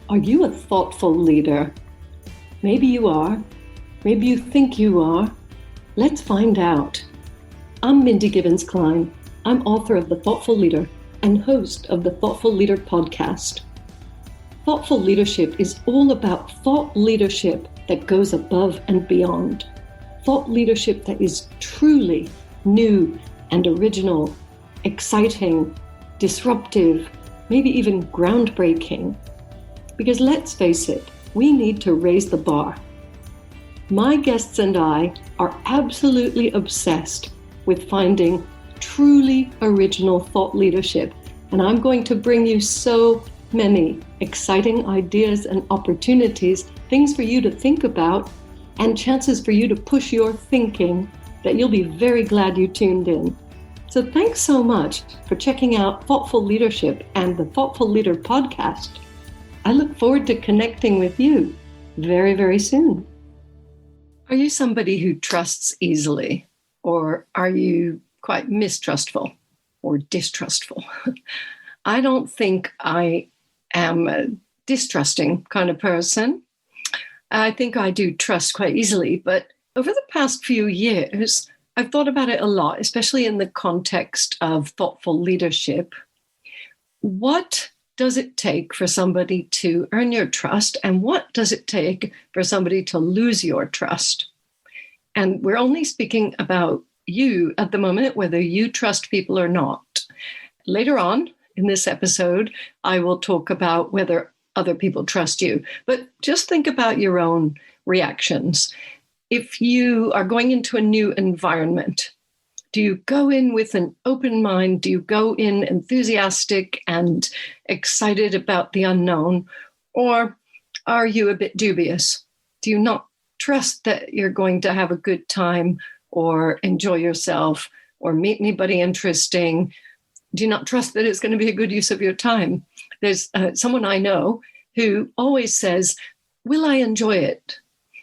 Are you a thoughtful leader? Maybe you are. Maybe you think you are. Let's find out. I'm Mindy Gibbins-Klein. I'm author of The Thoughtful Leader and host of the Thoughtful Leader podcast. Thoughtful leadership is all about thought leadership that goes above and beyond. Thought leadership that is truly new and original, exciting, disruptive, maybe even groundbreaking. Because let's face it, we need to raise the bar. My guests and I are absolutely obsessed with finding truly original thought leadership, and I'm going to bring you so many exciting ideas and opportunities, things for you to think about, and chances for you to push your thinking that you'll be very glad you tuned in. So thanks so much for checking out Thoughtful Leadership and the Thoughtful Leader podcast. I look forward to connecting with you very, very soon. Are you somebody who trusts easily, or are you quite mistrustful or distrustful? I don't think I am a distrusting kind of person. I think I do trust quite easily, but over the past few years, I've thought about it a lot, especially in the context of thoughtful leadership. What does it take for somebody to earn your trust, and what does it take for somebody to lose your trust? And we're only speaking about you at the moment, whether you trust people or not. Later on in this episode, I will talk about whether other people trust you. But just think about your own reactions. If you are going into a new environment, do you go in with an open mind? Do you go in enthusiastic and excited about the unknown? Or are you a bit dubious? Do you not trust that you're going to have a good time or enjoy yourself or meet anybody interesting? Do you not trust that it's going to be a good use of your time? There's someone I know who always says, will I enjoy it?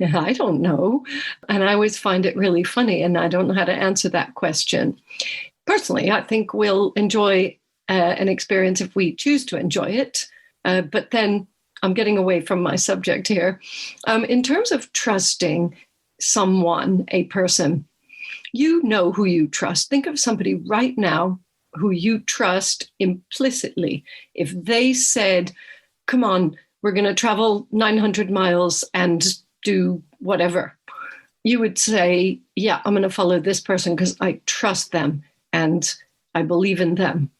I don't know. And I always find it really funny, and I don't know how to answer that question. Personally, I think we'll enjoy an experience if we choose to enjoy it. But then I'm getting away from my subject here. In terms of trusting someone, a person, you know who you trust. Think of somebody right now who you trust implicitly. If they said, come on, we're going to travel 900 miles and do whatever, you would say, yeah, I'm going to follow this person because I trust them and I believe in them.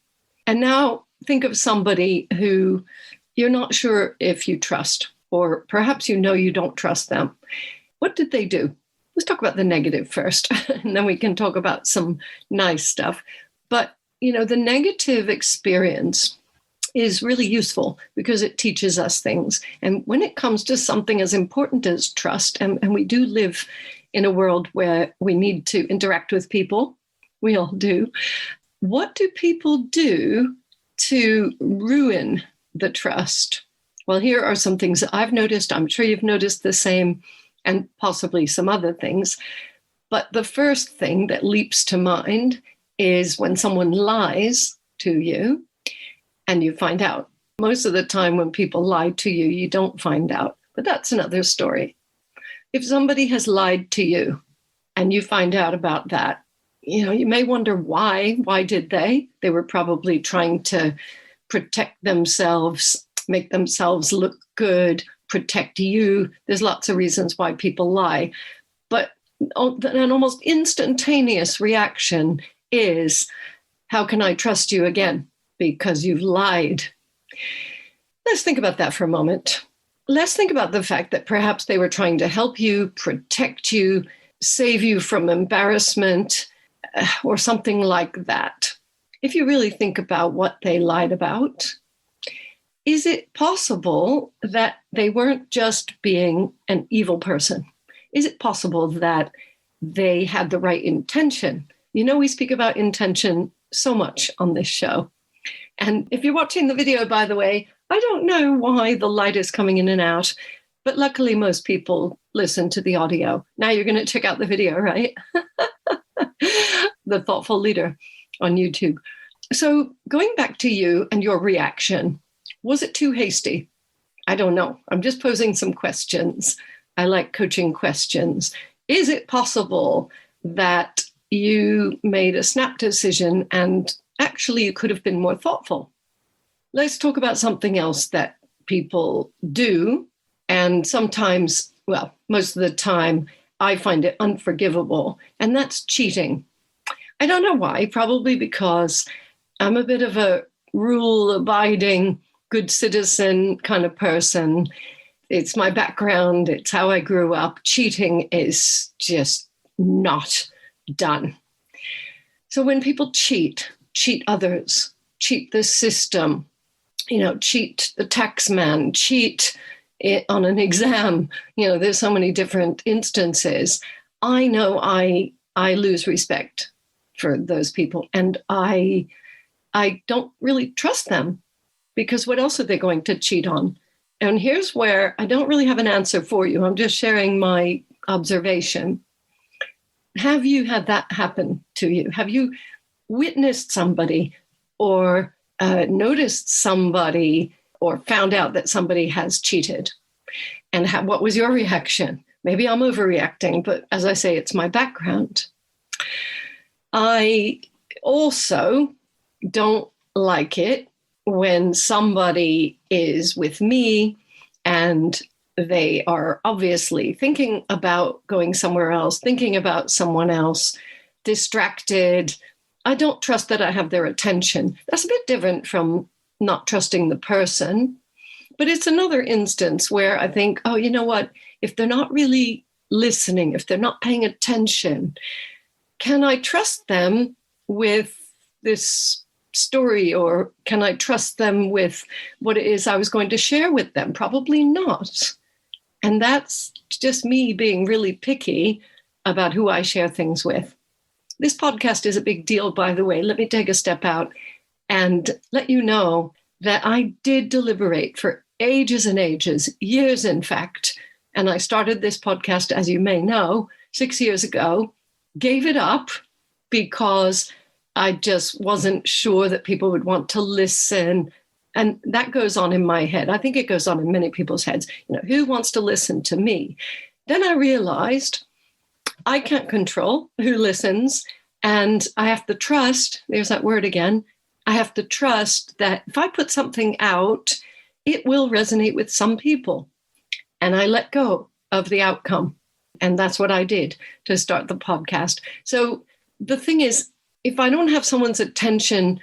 And now think of somebody who you're not sure if you trust, or perhaps you know you don't trust them. What did they do? Let's talk about the negative first, and then we can talk about some nice stuff. But, the negative experience is really useful because it teaches us things. And when it comes to something as important as trust, and we do live in a world where we need to interact with people, we all do, what do people do to ruin the trust? Well, here are some things that I've noticed. I'm sure you've noticed the same, and possibly some other things. But the first thing that leaps to mind is when someone lies to you and you find out. Most of the time when people lie to you, you don't find out. But that's another story. If somebody has lied to you and you find out about that, you may wonder why. Why did they? They were probably trying to protect themselves, make themselves look good, protect you. There's lots of reasons why people lie. But an almost instantaneous reaction is, how can I trust you again? Because you've lied. Let's think about that for a moment. Let's think about the fact that perhaps they were trying to help you, protect you, save you from embarrassment, or something like that. If you really think about what they lied about, is it possible that they weren't just being an evil person? Is it possible that they had the right intention? We speak about intention so much on this show. And if you're watching the video, by the way, I don't know why the light is coming in and out, but luckily most people listen to the audio. Now you're going to check out the video, right? The Thoughtful Leader on YouTube. So going back to you and your reaction, was it too hasty? I don't know. I'm just posing some questions. I like coaching questions. Is it possible that you made a snap decision and actually you could have been more thoughtful? Let's talk about something else that people do. And sometimes, well, most of the time, I find it unforgivable. And that's cheating. I don't know why, probably because I'm a bit of a rule-abiding, good citizen kind of person. It's my background. It's how I grew up. Cheating is just not done. So when people cheat others, cheat the system, cheat the tax man, cheat on an exam, there's so many different instances. I know I lose respect for those people, and I don't really trust them, because what else are they going to cheat on? And here's where I don't really have an answer for you. I'm just sharing my observation. Have you had that happen to you? Have you witnessed somebody or noticed somebody or found out that somebody has cheated? And what was your reaction? Maybe I'm overreacting, but as I say, it's my background. I also don't like it when somebody is with me and they are obviously thinking about going somewhere else, thinking about someone else, distracted. I don't trust that I have their attention. That's a bit different from not trusting the person. But it's another instance where I think, oh, you know what? If they're not really listening, if they're not paying attention, can I trust them with this story, or can I trust them with what it is I was going to share with them? Probably not. And that's just me being really picky about who I share things with. This podcast is a big deal, by the way. Let me take a step out and let you know that I did deliberate for ages and ages, years in fact. And I started this podcast, as you may know, 6 years ago, gave it up because I just wasn't sure that people would want to listen. And that goes on in my head. I think it goes on in many people's heads. Who wants to listen to me? Then I realized I can't control who listens. And I have to trust, there's that word again, I have to trust that if I put something out, it will resonate with some people. And I let go of the outcome. And that's what I did to start the podcast. So the thing is, if I don't have someone's attention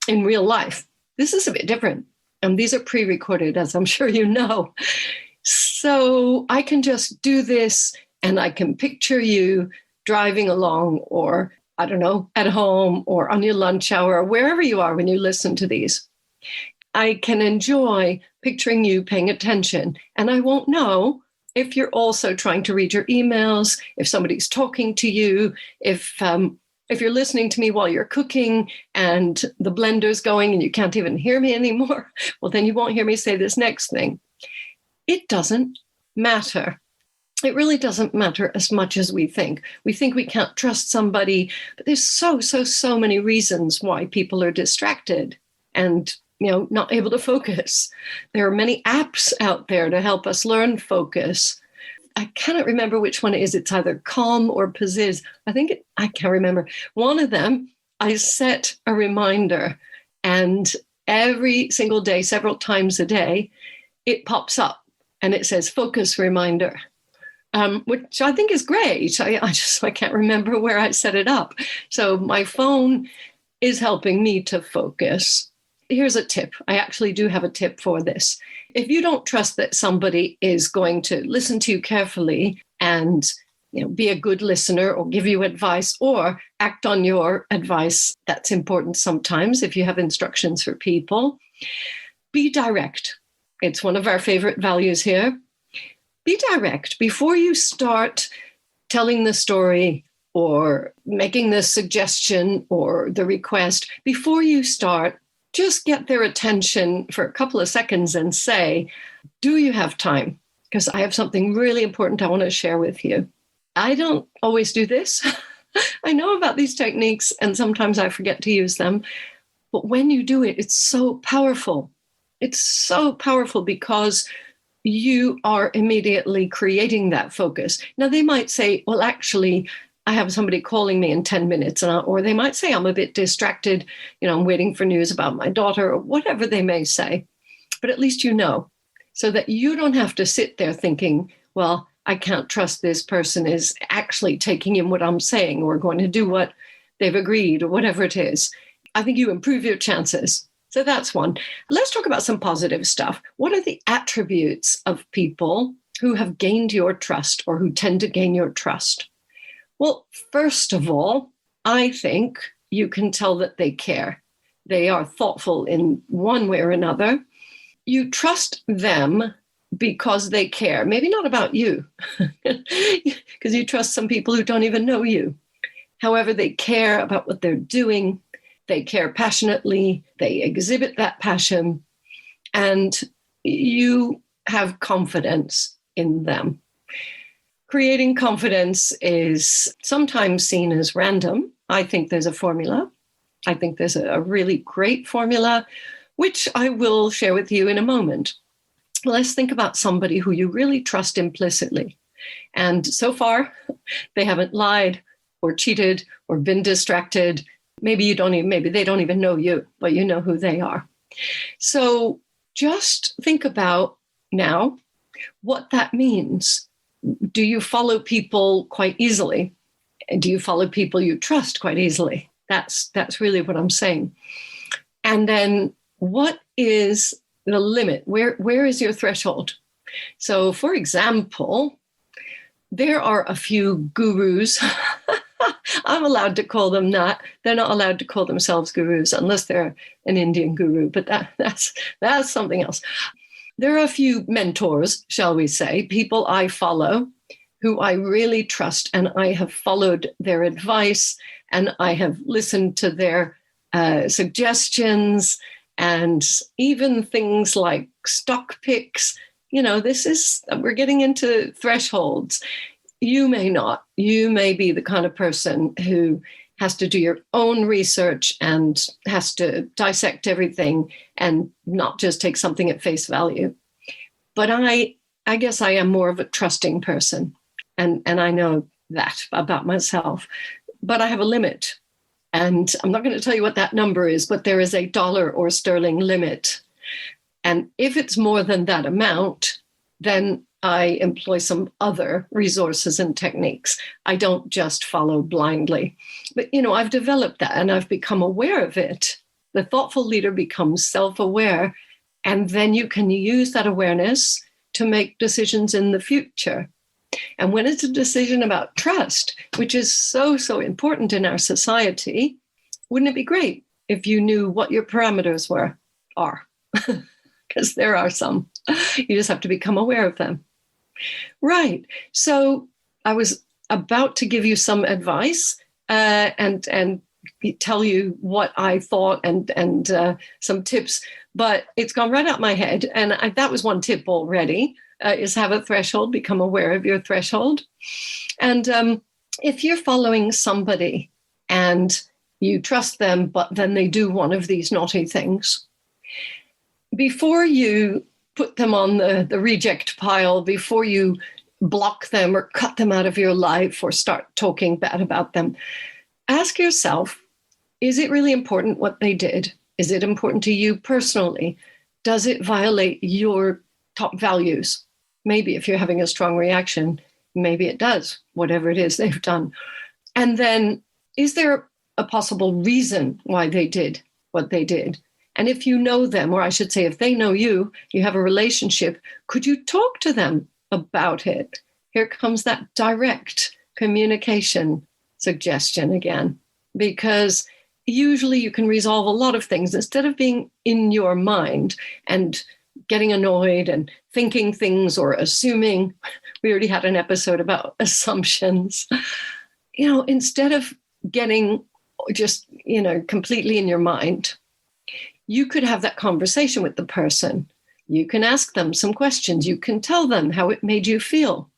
in real life, this is a bit different. And these are pre-recorded, as I'm sure you know. So I can just do this and I can picture you driving along, or I don't know, at home or on your lunch hour or wherever you are when you listen to these. I can enjoy picturing you paying attention. And I won't know if you're also trying to read your emails, if somebody's talking to you, if you're listening to me while you're cooking and the blender's going and you can't even hear me anymore, well, then you won't hear me say this next thing. It doesn't matter. It really doesn't matter as much as we think. We think we can't trust somebody, but there's so many reasons why people are distracted and not able to focus. There are many apps out there to help us learn focus. I cannot remember which one it is. It's either Calm or Pizziz. I can't remember. One of them, I set a reminder, and every single day, several times a day, it pops up and it says focus reminder, which I think is great. I can't remember where I set it up. So my phone is helping me to focus. Here's a tip. I actually do have a tip for this. If you don't trust that somebody is going to listen to you carefully and be a good listener or give you advice or act on your advice, that's important sometimes if you have instructions for people. Be direct. It's one of our favorite values here. Be direct. Before you start telling the story or making the suggestion or the request, before you start, just get their attention for a couple of seconds and say, do you have time? Because I have something really important I want to share with you. I don't always do this. I know about these techniques and sometimes I forget to use them. But when you do it, it's so powerful. It's so powerful because you are immediately creating that focus. Now, they might say, well, actually, I have somebody calling me in 10 minutes, or they might say, I'm a bit distracted. I'm waiting for news about my daughter, or whatever they may say. But at least you know, so that you don't have to sit there thinking, well, I can't trust this person is actually taking in what I'm saying or going to do what they've agreed or whatever it is. I think you improve your chances. So that's one. Let's talk about some positive stuff. What are the attributes of people who have gained your trust or who tend to gain your trust? Well, first of all, I think you can tell that they care. They are thoughtful in one way or another. You trust them because they care, maybe not about you, because you trust some people who don't even know you. However, they care about what they're doing. They care passionately. They exhibit that passion. And you have confidence in them. Creating confidence is sometimes seen as random. I think there's a formula. I think there's a really great formula, which I will share with you in a moment. Let's think about somebody who you really trust implicitly. And so far, they haven't lied or cheated or been distracted. Maybe they don't even know you, but you know who they are. So just think about now what that means. Do you follow people quite easily? Do you follow people you trust quite easily? That's really what I'm saying. And then what is the limit? Where is your threshold? So, for example, there are a few gurus. I'm allowed to call them that. They're not allowed to call themselves gurus unless they're an Indian guru, but that's something else. There are a few mentors, shall we say, people I follow who I really trust, and I have followed their advice, and I have listened to their suggestions, and even things like stock picks. We're getting into thresholds. You may not. You may be the kind of person who has to do your own research and has to dissect everything and not just take something at face value. But I guess I am more of a trusting person. And I know that about myself. But I have a limit. And I'm not going to tell you what that number is, but there is a dollar or sterling limit. And if it's more than that amount, then I employ some other resources and techniques. I don't just follow blindly. But, I've developed that and I've become aware of it. The thoughtful leader becomes self-aware, and then you can use that awareness to make decisions in the future. And when it's a decision about trust, which is so, so important in our society, wouldn't it be great if you knew what your parameters are? Because there are some. You just have to become aware of them. Right. So I was about to give you some advice and tell you what I thought and some tips, but it's gone right out my head. And that was one tip already, is have a threshold, become aware of your threshold. And if you're following somebody and you trust them, but then they do one of these naughty things, before you put them on the reject pile, before you block them or cut them out of your life or start talking bad about them, ask yourself, is it really important what they did? Is it important to you personally? Does it violate your top values? Maybe if you're having a strong reaction, maybe it does, whatever it is they've done. And then, is there a possible reason why they did what they did? And if you know them, or I should say, if they know you, you have a relationship, could you talk to them about it? Here comes that direct communication suggestion again, because usually you can resolve a lot of things instead of being in your mind and getting annoyed and thinking things or assuming. We already had an episode about assumptions. Instead of getting just, completely in your mind, you could have that conversation with the person. You can ask them some questions. You can tell them how it made you feel.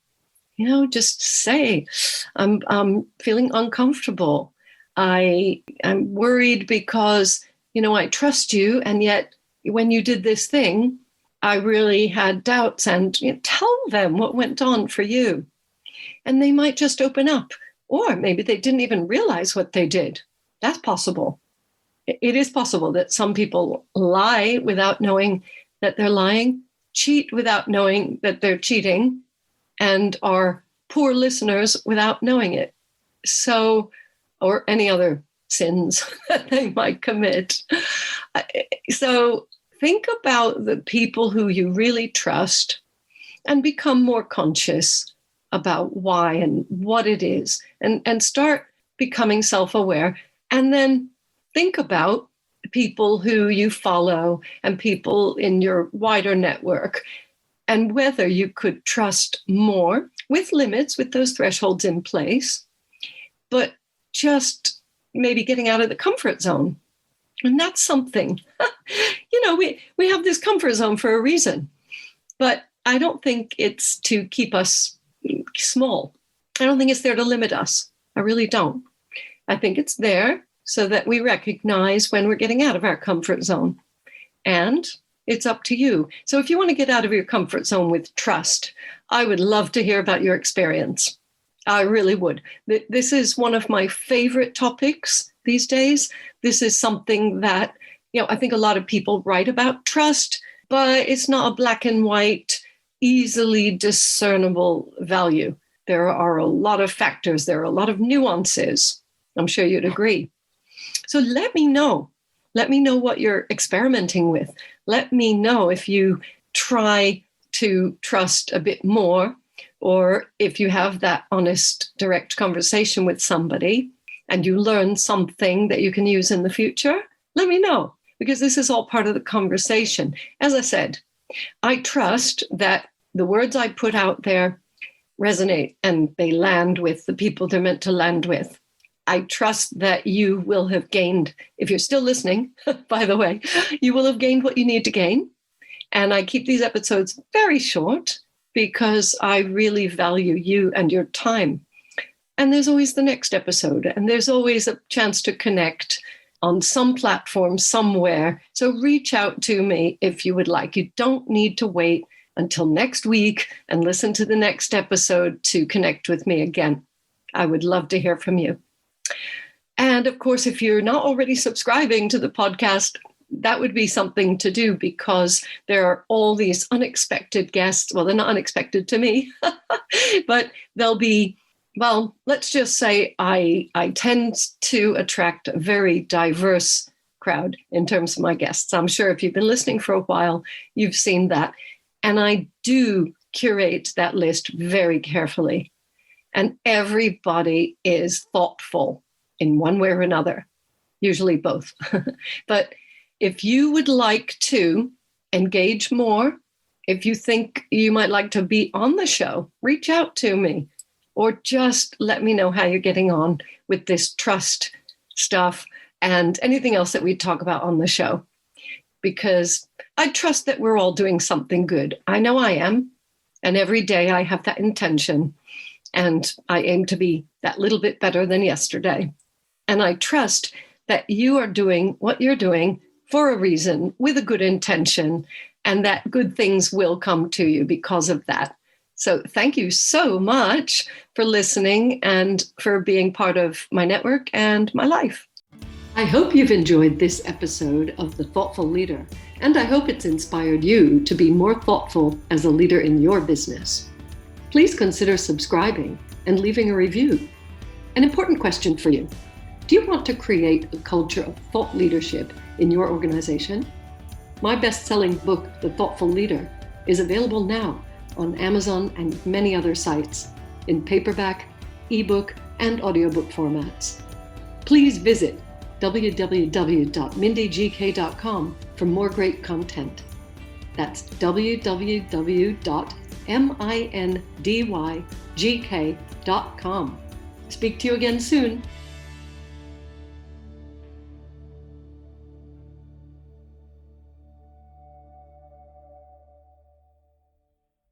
Just say, I'm feeling uncomfortable. I'm worried because, I trust you, and yet when you did this thing, I really had doubts, and tell them what went on for you. And they might just open up, or maybe they didn't even realize what they did. That's possible. It is possible that some people lie without knowing that they're lying, cheat without knowing that they're cheating, and are poor listeners without knowing it. So, or any other sins that they might commit. So think about the people who you really trust and become more conscious about why and what it is, and start becoming self-aware. And then think about people who you follow and people in your wider network, and whether you could trust more with limits, with those thresholds in place, but just maybe getting out of the comfort zone. And that's something, we have this comfort zone for a reason, but I don't think it's to keep us small. I don't think it's there to limit us. I really don't. I think it's there so that we recognize when we're getting out of our comfort zone. And it's up to you. So if you want to get out of your comfort zone with trust, I would love to hear about your experience. I really would. This is one of my favorite topics these days. This is something that, I think a lot of people write about trust, but it's not a black and white, easily discernible value. There are a lot of factors. There are a lot of nuances. I'm sure you'd agree. So let me know. Let me know what you're experimenting with. Let me know if you try to trust a bit more, or if you have that honest, direct conversation with somebody and you learn something that you can use in the future. Let me know, because this is all part of the conversation. As I said, I trust that the words I put out there resonate and they land with the people they're meant to land with. I trust that you will have gained, if you're still listening, by the way, you will have gained what you need to gain. And I keep these episodes very short because I really value you and your time. And there's always the next episode, and there's always a chance to connect on some platform somewhere. So reach out to me if you would like. You don't need to wait until next week and listen to the next episode to connect with me again. I would love to hear from you. And of course, if you're not already subscribing to the podcast, that would be something to do, because there are all these unexpected guests. Well, they're not unexpected to me, but they'll be, well, let's just say I tend to attract a very diverse crowd in terms of my guests. I'm sure if you've been listening for a while, you've seen that. And I do curate that list very carefully. And everybody is thoughtful in one way or another, usually both. But if you would like to engage more, if you think you might like to be on the show, reach out to me, or just let me know how you're getting on with this trust stuff and anything else that we talk about on the show. Because I trust that we're all doing something good. I know I am. And every day I have that intention. And I aim to be that little bit better than yesterday. And I trust that you are doing what you're doing for a reason, with a good intention, and that good things will come to you because of that. So thank you so much for listening and for being part of my network and my life. I hope you've enjoyed this episode of The Thoughtful Leader, and I hope it's inspired you to be more thoughtful as a leader in your business. Please consider subscribing and leaving a review. An important question for you. Do you want to create a culture of thought leadership in your organization? My best-selling book, The Thoughtful Leader, is available now on Amazon and many other sites in paperback, ebook, and audiobook formats. Please visit www.mindygk.com for more great content. That's www.mindygk.com. Speak to you again soon.